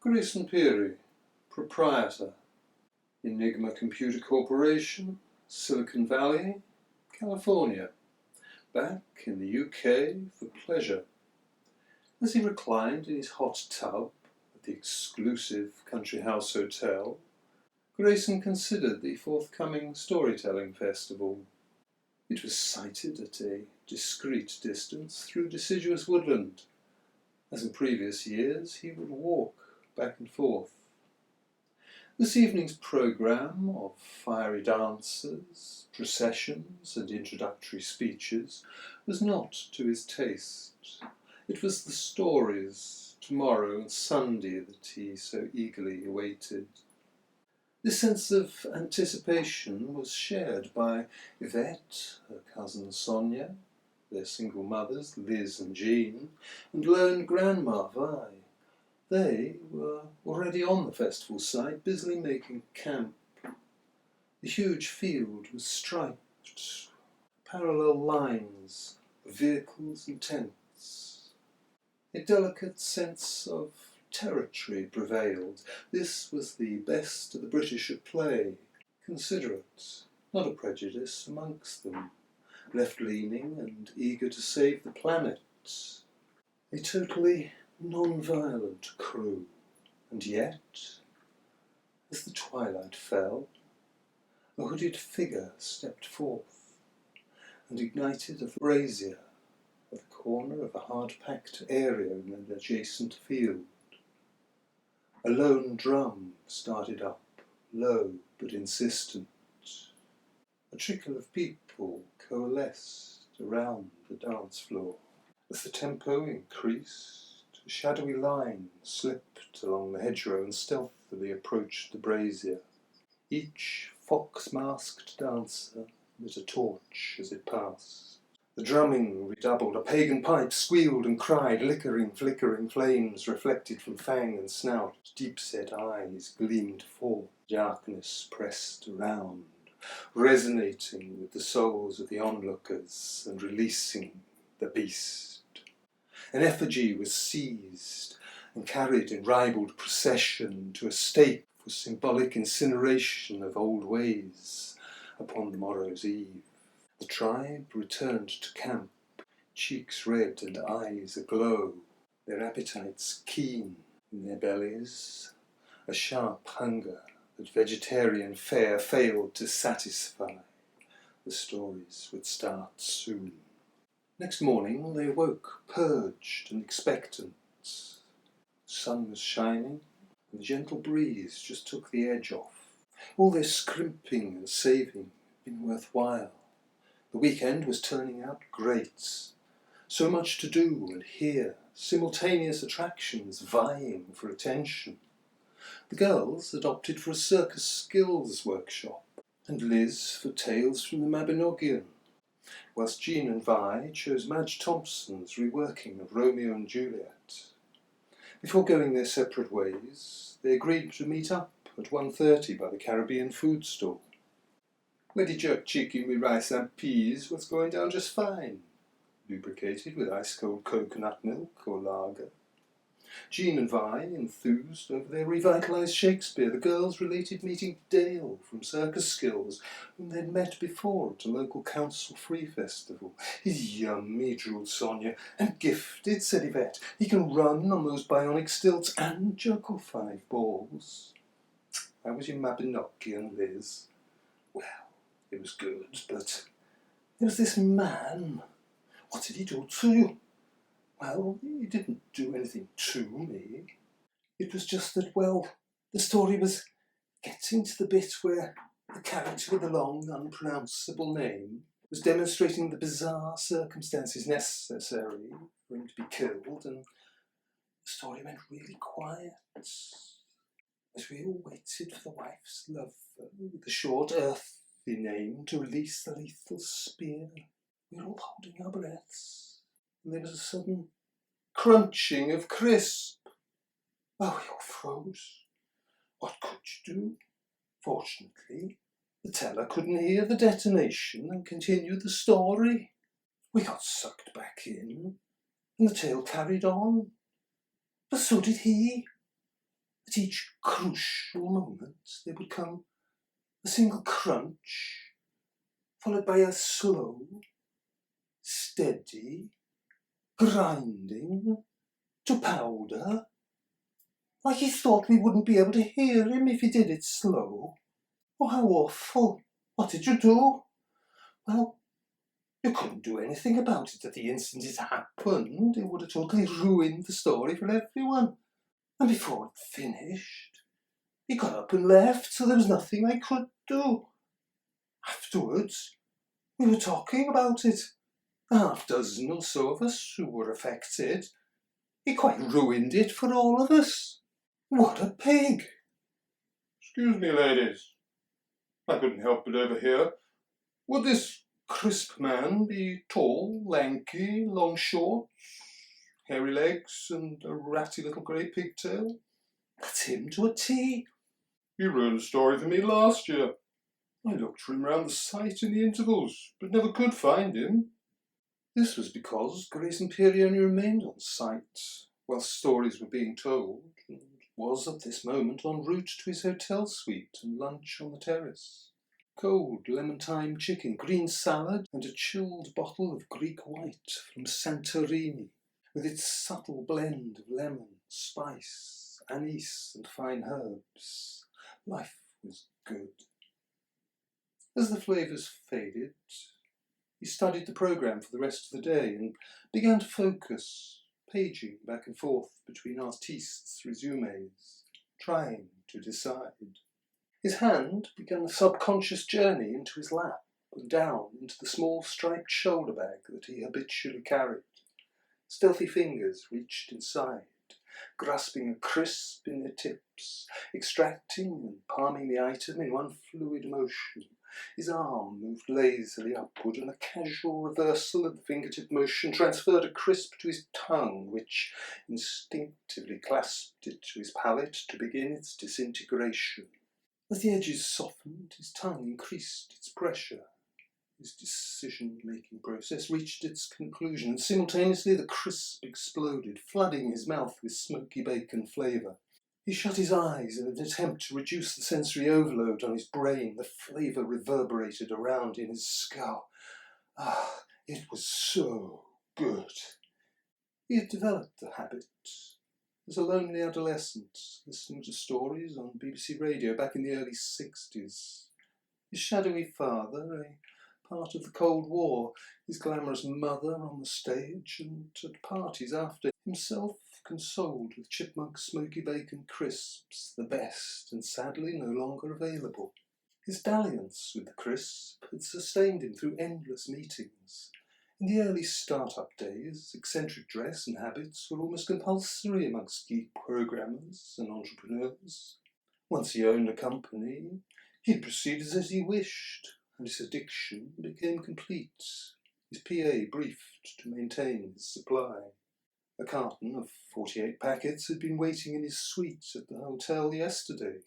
Grayson Peary, proprietor, Enigma Computer Corporation, Silicon Valley, California, back in the UK for pleasure. As he reclined in his hot tub at the exclusive Country House Hotel, Grayson considered the forthcoming storytelling festival. It was sited at a discreet distance through deciduous woodland. As in previous years, he would walk back and forth. This evening's programme of fiery dances, processions and introductory speeches was not to his taste. It was the stories, tomorrow and Sunday, that he so eagerly awaited. This sense of anticipation was shared by Yvette, her cousin Sonia, their single mothers, Liz and Jean, and lone grandma Vi. They were already on the festival site, busily making camp. The huge field was striped, parallel lines of vehicles and tents. A delicate sense of territory prevailed. This was the best of the British at play, considerate, not a prejudice amongst them, left-leaning and eager to save the planet. A totally non-violent crew. And yet, as the twilight fell, a hooded figure stepped forth and ignited a brazier at the corner of a hard-packed area in an adjacent field. A lone drum started up, low but insistent. A trickle of people coalesced around the dance floor. As the tempo increased, a shadowy line slipped along the hedgerow and stealthily approached the brazier. Each fox-masked dancer lit a torch as it passed. The drumming redoubled. A pagan pipe squealed and cried. Flickering flames reflected from fang and snout. Deep-set eyes gleamed forth. Darkness pressed around, resonating with the souls of the onlookers and releasing the beast. An effigy was seized and carried in ribald procession to a stake for symbolic incineration of old ways upon the morrow's eve. The tribe returned to camp, cheeks red and eyes aglow, their appetites keen, in their bellies a sharp hunger that vegetarian fare failed to satisfy. The stories would start soon. Next morning they woke, purged and expectant. The sun was shining, and the gentle breeze just took the edge off. All their scrimping and saving had been worthwhile. The weekend was turning out great. So much to do and hear, simultaneous attractions vying for attention. The girls had opted for a circus skills workshop, and Liz for tales from the Mabinogion, whilst Jean and Vi chose Madge Thompson's reworking of Romeo and Juliet. Before going their separate ways, they agreed to meet up at 1:30 by the Caribbean food stall. Ready jerk chicken with rice and peas was going down just fine, lubricated with ice-cold coconut milk or lager. Jean and Vi enthused over their revitalised Shakespeare. The girls related meeting Dale from Circus Skills, whom they'd met before at a local council-free festival. "He's yummy," drooled Sonia. "And gifted," said Yvette. "He can run on those bionic stilts and juggle 5 balls. How was your Mabinogion, Liz?" "Well, it was good, but there was this man. What did he do to you?" "Well, he didn't do anything to me. It was just that, well, the story was getting to the bit where the character with the long, unpronounceable name was demonstrating the bizarre circumstances necessary for him to be killed, and the story went really quiet as we all waited for the wife's lover with the short, earthy name to release the lethal spear. We were all holding our breaths. And there was a sudden crunching of crisp. Oh, we all froze. What could you do? Fortunately, the teller couldn't hear the detonation and continued the story. We got sucked back in, and the tale carried on. But so did he. At each crucial moment there would come a single crunch, followed by a slow, steady grinding to powder, like he thought we wouldn't be able to hear him if he did it slow. Oh, how awful! What did you do? Well, you couldn't do anything about it at the instant it happened. It would have totally ruined the story for everyone. And before it finished, he got up and left, so there was nothing I could do. Afterwards, we were talking about it. A half-dozen or so of us who were affected. He quite ruined it for all of us. What a pig! Excuse me, ladies. I couldn't help but overhear. Would this crisp man be tall, lanky, long shorts, hairy legs, and a ratty little grey pigtail? That's him to a T. You ruined the story for me last year. I looked for him round the site in the intervals, but never could find him. This was because Grace Imperi only remained on site while stories were being told, and was at this moment en route to his hotel suite and lunch on the terrace. Cold lemon-thyme chicken, green salad, and a chilled bottle of Greek white from Santorini, with its subtle blend of lemon, spice, anise, and fine herbs. Life was good. As the flavours faded, he studied the programme for the rest of the day and began to focus, paging back and forth between artistes' resumes, trying to decide. His hand began a subconscious journey into his lap and down into the small striped shoulder bag that he habitually carried. Stealthy fingers reached inside, grasping a crisp in their tips, extracting and palming the item in one fluid motion. His arm moved lazily upward, and a casual reversal of the fingertip motion transferred a crisp to his tongue, which instinctively clasped it to his palate to begin its disintegration. As the edges softened, his tongue increased its pressure. His decision-making process reached its conclusion, and simultaneously the crisp exploded, flooding his mouth with smoky bacon flavour. He shut his eyes in an attempt to reduce the sensory overload on his brain. The flavour reverberated around in his skull. Ah, it was so good. He had developed the habit as a lonely adolescent, listening to stories on BBC Radio back in the early 60s. His shadowy father, a part of the Cold War, his glamorous mother on the stage and at parties after, himself consoled with chipmunk smoky bacon crisps, the best and sadly no longer available. His dalliance with the crisp had sustained him through endless meetings. In the early start-up days, eccentric dress and habits were almost compulsory amongst geek programmers and entrepreneurs. Once he owned a company, he proceeded as he wished, and his addiction became complete. His PA briefed to maintain his supply. A carton of 48 packets had been waiting in his suite at the hotel yesterday.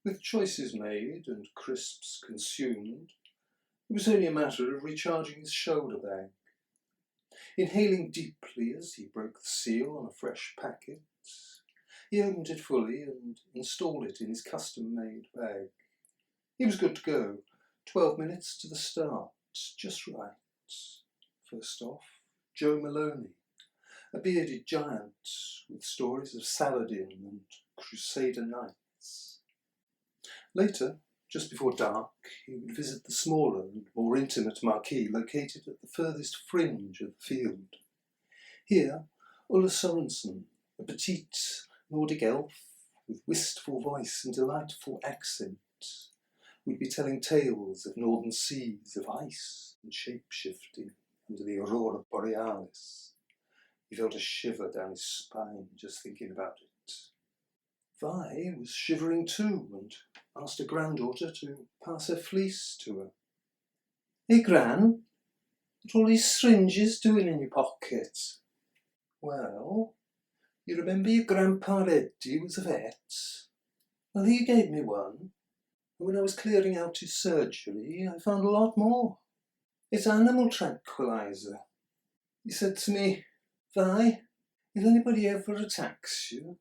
With choices made and crisps consumed, it was only a matter of recharging his shoulder bag. Inhaling deeply as he broke the seal on a fresh packet, he opened it fully and installed it in his custom-made bag. He was good to go. 12 minutes to the start, just right. First off, Joe Maloney, a bearded giant with stories of Saladin and Crusader knights. Later, just before dark, he would visit the smaller and more intimate marquee located at the furthest fringe of the field. Here, Ulla Sorensen, a petite Nordic elf with wistful voice and delightful accent, would be telling tales of northern seas, of ice and shape-shifting under the aurora borealis. He felt a shiver down his spine just thinking about it. Vi was shivering too and asked her granddaughter to pass her fleece to her. "Hey, Gran, what are all these syringes doing in your pocket?" "Well, you remember your Grandpa Eddie was a vet? Well, he gave me one. And when I was clearing out his surgery, I found a lot more. It's animal tranquilizer. He said to me, 'Vi, if anybody ever attacks you,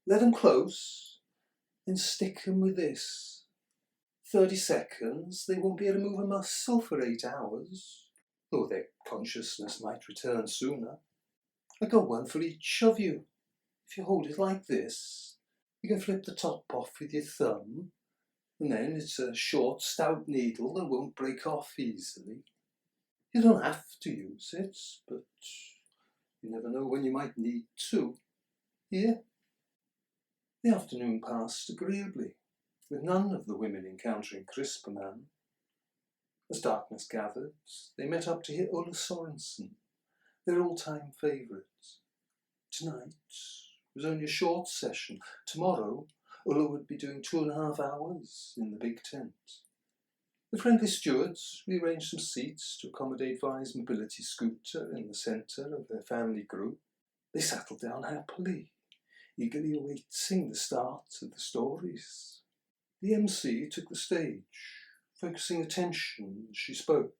Let 'em close, then stick 'em with this. 30 seconds, they won't be able to move a muscle for 8 hours, though their consciousness might return sooner. I got one for each of you. If you hold it like this, you can flip the top off with your thumb, and then it's a short, stout needle that won't break off easily. You don't have to use it, but you never know when you might need to. Here. The afternoon passed agreeably, with none of the women encountering Crispman. As darkness gathered, they met up to hear Ulla Sorensen, their all-time favourite. Tonight was only a short session. Tomorrow, Ulla would be doing 2.5 hours in the big tent. The friendly stewards rearranged some seats to accommodate Vi's mobility scooter in the centre of their family group. They settled down happily, eagerly awaiting the start of the stories. The MC took the stage, focusing attention as she spoke.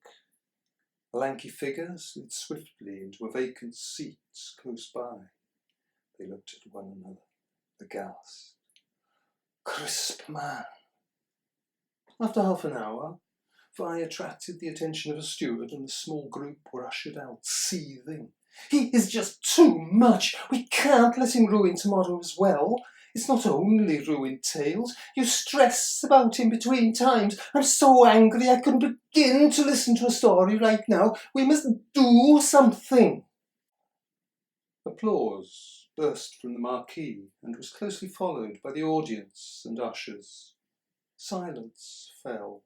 A lanky figure slid swiftly into a vacant seat close by. They looked at one another, aghast. Crispman! After half an hour, Vi attracted the attention of a steward and the small group were ushered out, seething. He is just too much! We can't let him ruin tomorrow as well. It's not only ruined tales. You stress about him between times. I'm so angry I couldn't begin to listen to a story right now. We must do something. Applause burst from the marquee and was closely followed by the audience and ushers. Silence fell.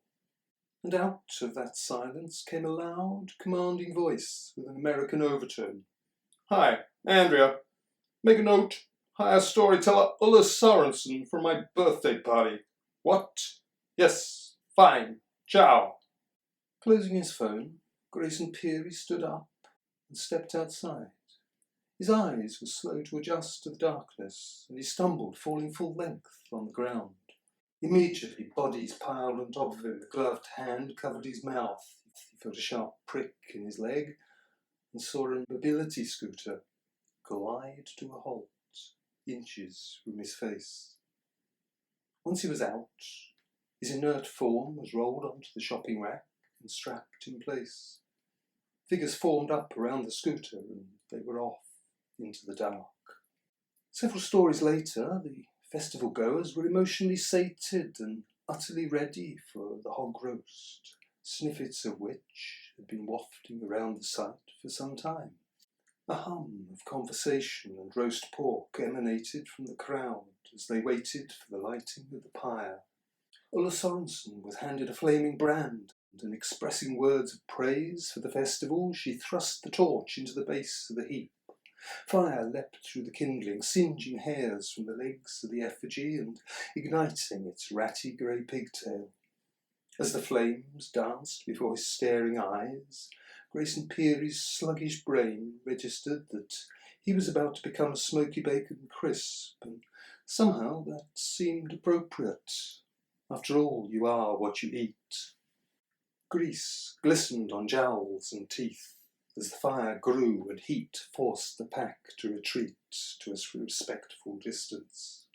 And out of that silence came a loud, commanding voice with an American overtone. Hi, Andrea. Make a note. Hire storyteller Ulla Sorensen for my birthday party. What? Yes, fine. Ciao. Closing his phone, Grayson Peary stood up and stepped outside. His eyes were slow to adjust to the darkness, and he stumbled, falling full length on the ground. Immediately, bodies piled on top of him. The gloved hand covered his mouth. He felt a sharp prick in his leg and saw a mobility scooter glide to a halt, inches from his face. Once he was out, his inert form was rolled onto the shopping rack and strapped in place. Figures formed up around the scooter and they were off into the dark. Several stories later, the festival goers were emotionally sated and utterly ready for the hog roast, snippets of which had been wafting around the site for some time. A hum of conversation and roast pork emanated from the crowd as they waited for the lighting of the pyre. Ulla Sorensen was handed a flaming brand, and expressing words of praise for the festival, she thrust the torch into the base of the heap. Fire leapt through the kindling, singeing hairs from the legs of the effigy and igniting its ratty grey pigtail. As the flames danced before his staring eyes, Grayson Peary's sluggish brain registered that he was about to become a smoky bacon crisp, and somehow that seemed appropriate. After all, you are what you eat. Grease glistened on jowls and teeth as the fire grew and heat forced the pack to retreat to a respectful distance.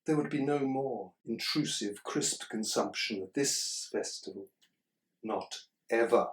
There would be no more intrusive crisp consumption at this festival. Not ever.